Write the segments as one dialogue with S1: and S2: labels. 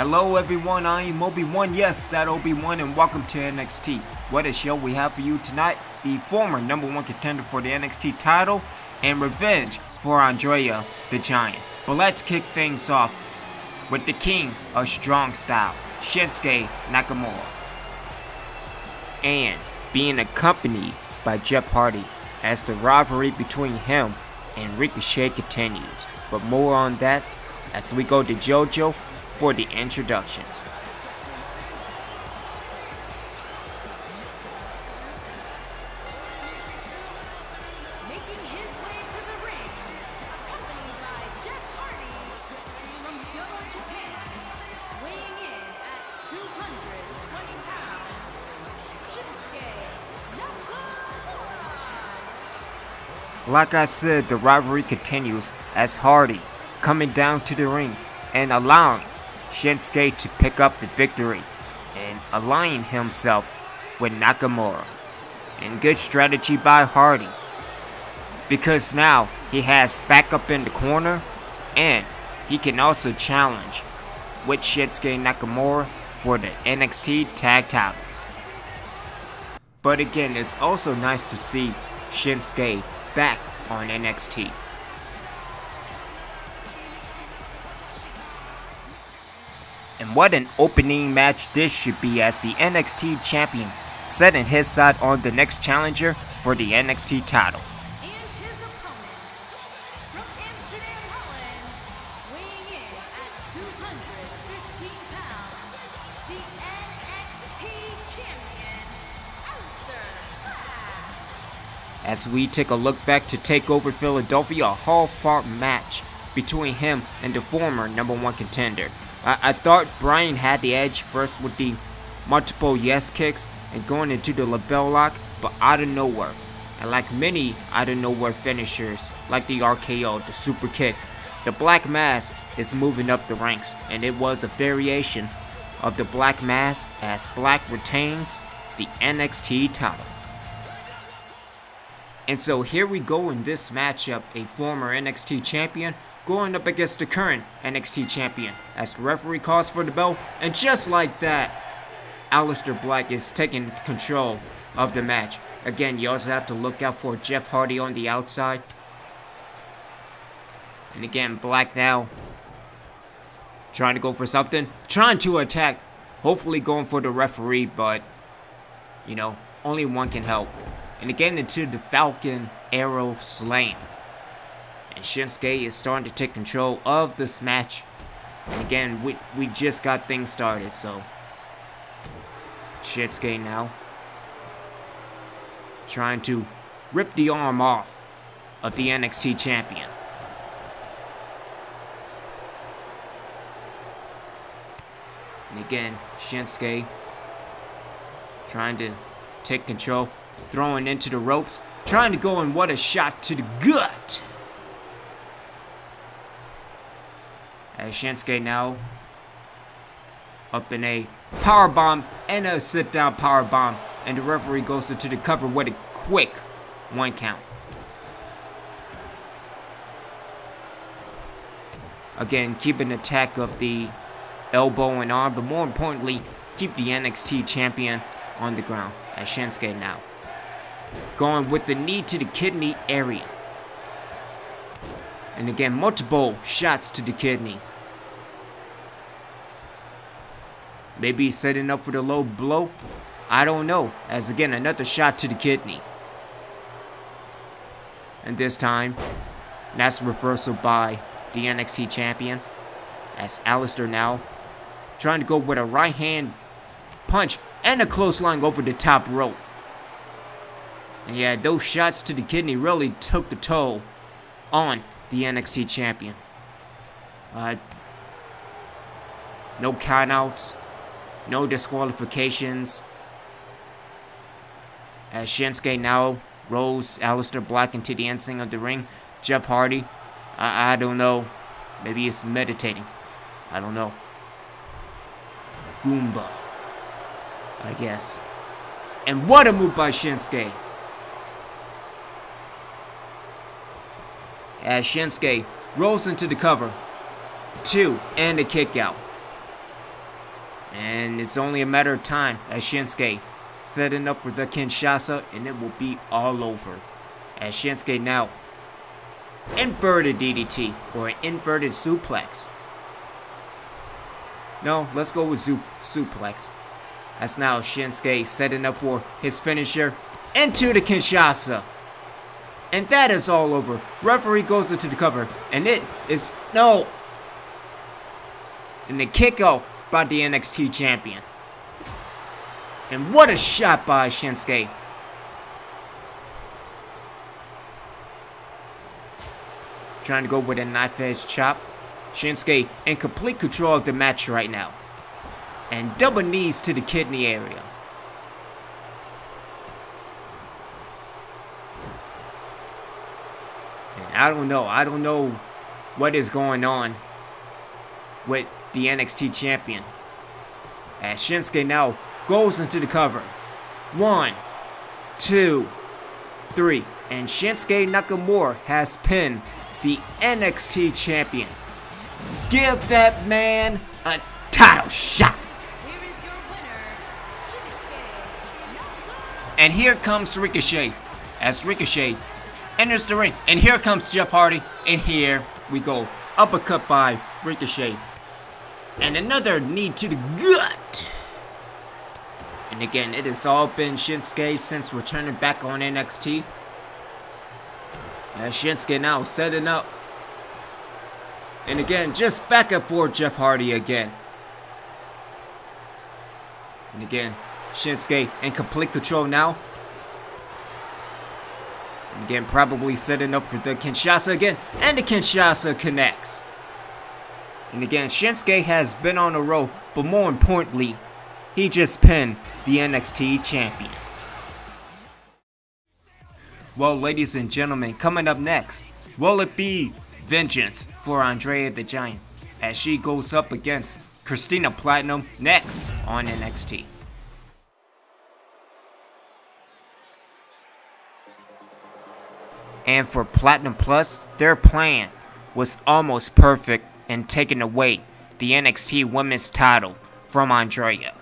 S1: Hello everyone, I am Obi-Wan, yes, that Obi-Wan, and welcome to NXT. What a show we have for you tonight. The former number one contender for the NXT title and revenge for Andrea the Giant. But let's kick things off with the king of strong style, Shinsuke Nakamura. And being accompanied by Jeff Hardy as the rivalry between him and Ricochet continues. But more on that as we go to JoJo for the introductions.
S2: Making his way to the ring, accompanied by Jeff Hardy from Kyoto, Japan, weighing in at 220 pounds, Shinsuke Nakamura.
S1: Like I said, the rivalry continues as Hardy coming down to the ring and allowing Shinsuke to pick up the victory and aligning himself with Nakamura. And good strategy by Hardy, because now he has backup in the corner and he can also challenge with Shinsuke Nakamura for the NXT tag titles. But again, it's also nice to see Shinsuke back on NXT. And what an opening match this should be, as the NXT champion setting his sight on the next challenger for the NXT title.
S2: And his opponent, from Amsterdam, Holland, weighing in at 215 pounds, the NXT champion, Aleister.
S1: As we take a look back to TakeOver Philadelphia, a hard-fought match between him and the former number one contender. I thought Bryan had the edge first with the multiple yes kicks and going into the label lock, but out of nowhere, and like many out of nowhere finishers like the RKO, the super kick, the Black Mass is moving up the ranks, and it was a variation of the Black Mass as Black retains the NXT title. And so here we go in this matchup, a former NXT champion going up against the current NXT champion as the referee calls for the bell, and just like that, Aleister Black is taking control of the match. Again, you also have to look out for Jeff Hardy on the outside. And again, Black now trying to go for something, trying to attack, hopefully going for the referee, but you know, only one can help. And again, into the Falcon Arrow Slam. And Shinsuke is starting to take control of this match. And again, we just got things started, so Shinsuke now trying to rip the arm off of the NXT champion. And again, Shinsuke trying to take control, throwing into the ropes, trying to go in, what a shot to the gut. As Shinsuke now up in a powerbomb and a sit-down powerbomb, and the referee goes into the cover with a quick 1 count. Again, keep an attack of the elbow and arm, but more importantly, keep the NXT champion on the ground. As Shinsuke now going with the knee to the kidney area. And again, multiple shots to the kidney. Maybe he's setting up for the low blow. I don't know. As again, another shot to the kidney. And this time, that's reversal by the NXT champion. As Aleister now trying to go with a right hand punch and a clothesline over the top rope. And yeah, those shots to the kidney really took the toll on the NXT champion. No countouts, no disqualifications. As Shinsuke now rolls Aleister Black into the inside of the ring. Jeff Hardy, I don't know. Maybe he's meditating. I don't know. Goomba, I guess. And what a move by Shinsuke. As Shinsuke rolls into the cover. 2 and a kick out. And it's only a matter of time as Shinsuke setting up for the Kinshasa, and it will be all over. As Shinsuke now inverted DDT or an inverted suplex. No, let's go with suplex. As now Shinsuke setting up for his finisher into the Kinshasa. And that is all over. Referee goes into the cover, and it is no. And the kick out by the NXT champion. And what a shot by Shinsuke. Trying to go with a knife edge chop. Shinsuke in complete control of the match right now. And double knees to the kidney area. And I don't know what is going on with the NXT champion. As Shinsuke now goes into the cover. 1, 2, 3. And Shinsuke Nakamura has pinned the NXT champion. Give that man a title shot.
S2: Here is your winner, Shinsuke Nakamura.
S1: And here comes Ricochet. As Ricochet enters the ring. And here comes Jeff Hardy. And here we go. Uppercut by Ricochet. And another knee to the gut. And again, it has all been Shinsuke since returning back on NXT. As Shinsuke now setting up. And again, just back up for Jeff Hardy again. And again, Shinsuke in complete control now. And again, probably setting up for the Kinshasa again. And the Kinshasa connects. And again, Shinsuke has been on a roll, but more importantly, he just pinned the NXT champion. Well, ladies and gentlemen, coming up next, will it be vengeance for Andrea the Giant as she goes up against Christina Platinum next on NXT? And for Platinum Plus, their plan was almost perfect in taking away the NXT Women's title from Andrea.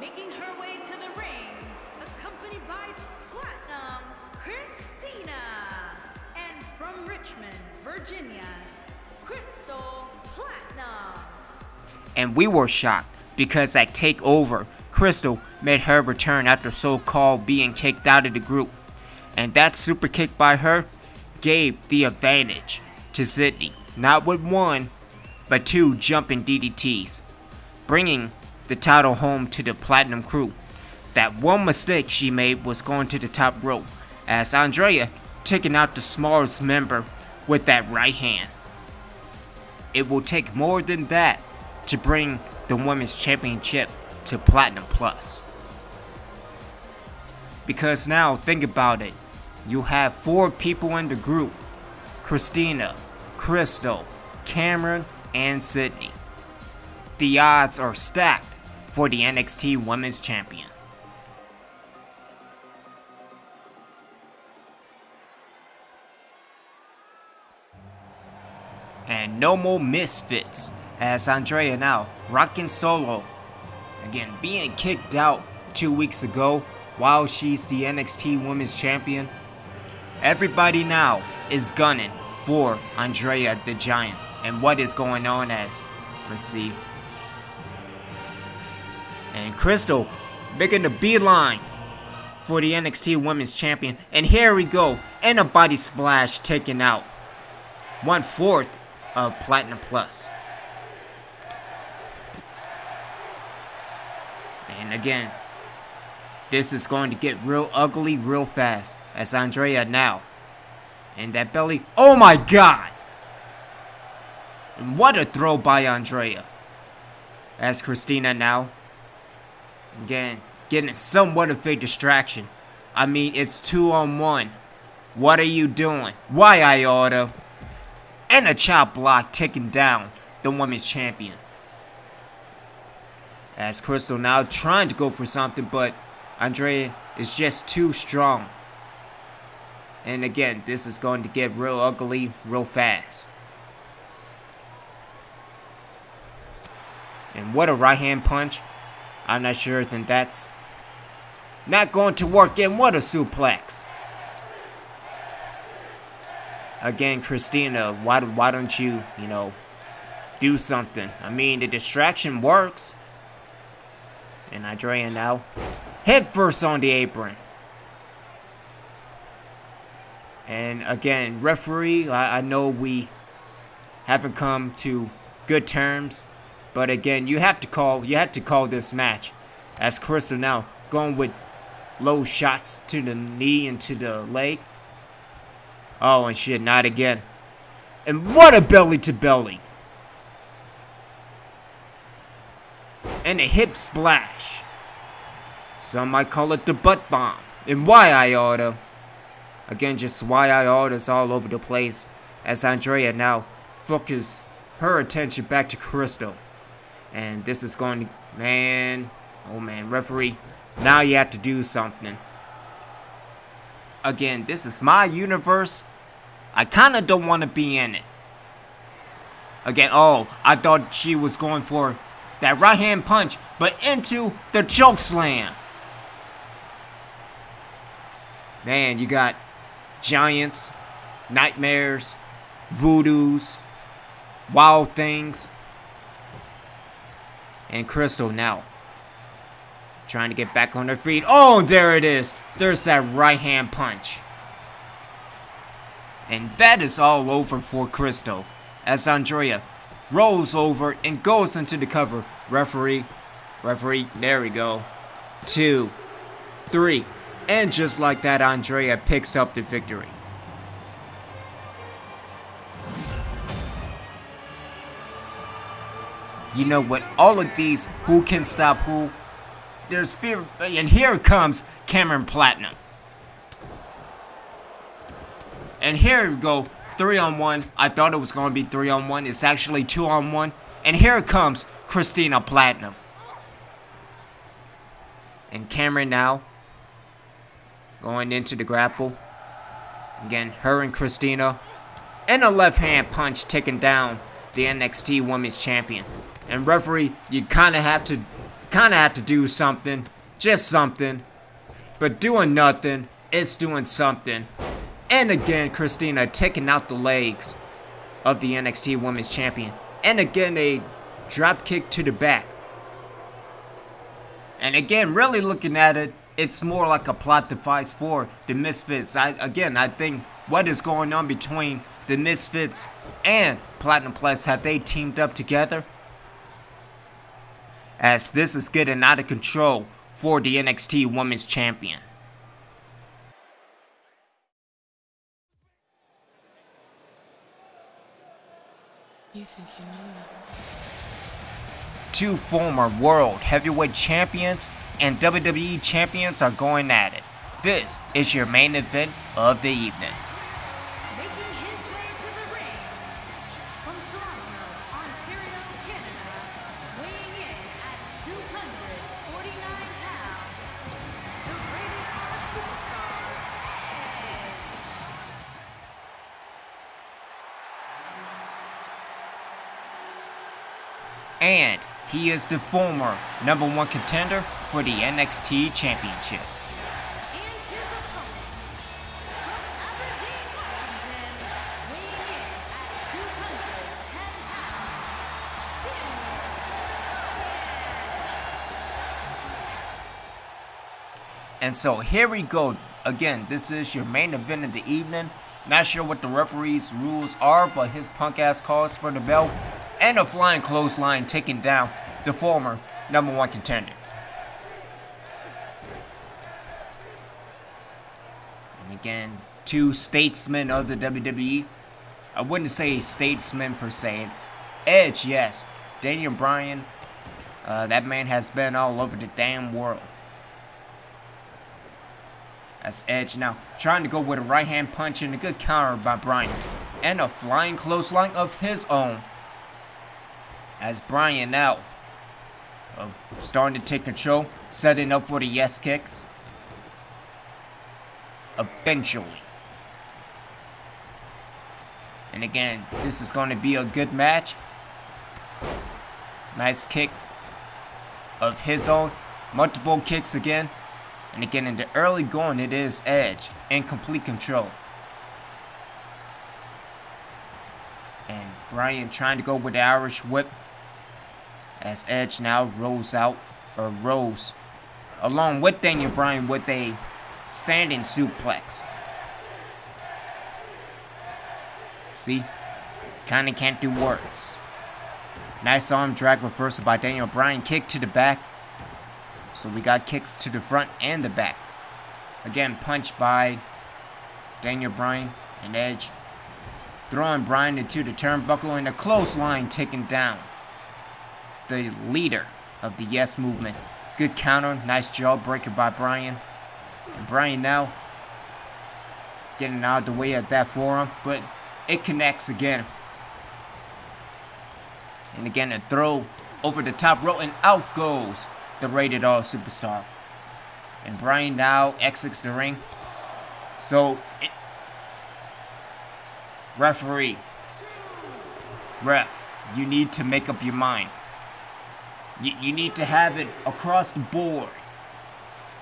S2: Making her way to the ring, accompanied by Platinum, Christina. And from Richmond, Virginia, Crystal Platinum.
S1: And we were shocked because at TakeOver, Crystal made her return after so-called being kicked out of the group. And that super kick by her gave the advantage to Sydney, not with 1, but 2 jumping DDTs, bringing the title home to the Platinum crew. That one mistake she made was going to the top rope, as Andrea taking out the smallest member with that right hand. It will take more than that to bring the Women's Championship to Platinum Plus. Because now, think about it. You have 4 people in the group. Christina, Crystal, Cameron, and Sydney. The odds are stacked for the NXT Women's Champion. And no more misfits, as Andrea now rocking solo. Again, being kicked out 2 weeks ago while she's the NXT Women's Champion. Everybody now is gunning for Andrea the Giant. And what is going on as, let's see. And Crystal making the beeline for the NXT Women's Champion. And here we go. And a body splash taken out. 1/4 of Platinum Plus. And again, this is going to get real ugly real fast. As Andrea now. And that belly. Oh my god! And what a throw by Andrea. As Christina now. Again, getting somewhat of a distraction. I mean, it's 2-on-1. What are you doing? Why, Iota? And a chop block taking down the Women's Champion. As Crystal now trying to go for something, but Andrea is just too strong. And again, this is going to get real ugly real fast. And what a right hand punch. I'm not sure then that's not going to work. And what a suplex. Again, Christina, why don't you, do something? I mean, the distraction works. And Andrea now head first on the apron. And again, referee, I know we haven't come to good terms, but again, you had to call this match. As Crystal now going with low shots to the knee and to the leg. Oh, and shit, not again. And what a belly to belly. And a hip splash. Some might call it the butt bomb. And why I oughta. Again, just why I oughta's all over the place. As Andrea now focuses her attention back to Crystal. And this is going to, man, oh man, referee, now you have to do something. Again, this is my universe. I kind of don't want to be in it. Again, oh, I thought she was going for that right hand punch, but into the choke slam. Man, you got giants, nightmares, voodoos, wild things. And Crystal now trying to get back on her feet. Oh, there it is. There's that right hand punch. And that is all over for Crystal. As Andrea rolls over and goes into the cover. Referee, there we go. 2, 3. And just like that, Andrea picks up the victory. You know what? All of these, who can stop who? There's fear. And here comes Cameron Platinum. And here we go. 3-on-1. I thought it was going to be 3-on-1. It's actually 2-on-1. And here comes Christina Platinum. And Cameron now going into the grapple. Again, her and Christina. And a left hand punch taking down the NXT Women's Champion. And referee, you kind of have to do something. Just something. But doing nothing, it's doing something. And again, Christina taking out the legs of the NXT Women's Champion. And again, a drop kick to the back. And again, really looking at it, it's more like a plot device for the Misfits. I think what is going on between the Misfits and Platinum Plus, have they teamed up together? As this is getting out of control for the NXT Women's Champion.
S3: You think you know me?
S1: Two former World Heavyweight Champions and WWE Champions are going at it. This is your main event of the evening.
S2: Making his way to the ring, from Toronto, Ontario, Canada, weighing in at 249 pounds, the Rated R Superstar,
S1: And he is the former number one contender for the NXT Championship.
S2: and his opponent, from Aberdeen, Washington, weighing in at 210 pounds, Daniel.
S1: And so here we go. Again, this is your main event of the evening. Not sure what the referee's rules are, but his punk ass calls for the bell. And a flying clothesline taking down the former number one contender. And again, two statesmen of the WWE. I wouldn't say statesmen per se. Edge, yes. Daniel Bryan, that man has been all over the damn world. That's Edge now trying to go with a right hand punch and a good counter by Bryan. And a flying clothesline of his own. As Bryan now starting to take control, setting up for the yes kicks. Eventually. And again, this is going to be a good match. Nice kick of his own. Multiple kicks again. And again, in the early going, it is Edge in complete control. And Bryan trying to go with the Irish whip. As Edge now rolls along with Daniel Bryan with a standing suplex. See? Kinda can't do words. Nice arm drag reversal by Daniel Bryan. Kick to the back. So we got kicks to the front and the back. Again, punch by Daniel Bryan and Edge. Throwing Bryan into the turnbuckle and a clothesline taken down. The leader of the Yes movement. Good counter. Nice jawbreaker by Bryan. And Bryan now getting out of the way of that forearm. But it connects again. And again, a throw over the top rope, and out goes the Rated R Superstar. And Bryan now exits the ring. So, referee, ref, you need to make up your mind. You need to have it across the board.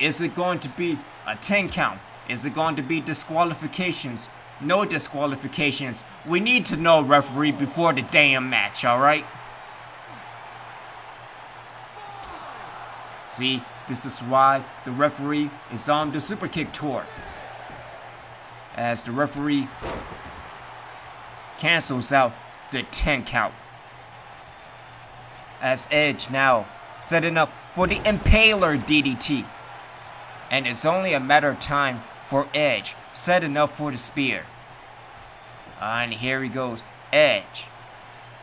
S1: Is it going to be a 10 count? Is it going to be disqualifications? No disqualifications. We need to know, referee, before the damn match, alright? See, this is why the referee is on the Super Kick tour. As the referee cancels out the 10 count. As Edge now setting up for the Impaler DDT. And it's only a matter of time for Edge setting up for the spear. And here he goes, Edge.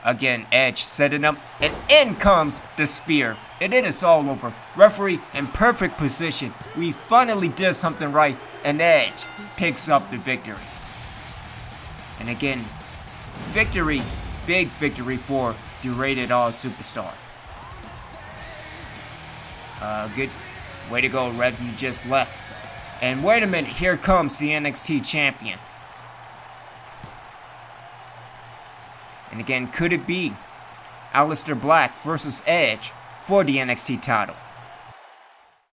S1: Again, Edge setting up, and in comes the spear. And it is all over. Referee in perfect position. We finally did something right, and Edge picks up the victory. And again, victory, big victory for the Rated R Superstar. Good way to go, Red. You just left. And wait a minute, here comes the NXT Champion. And again, could it be Aleister Black versus Edge for the NXT title?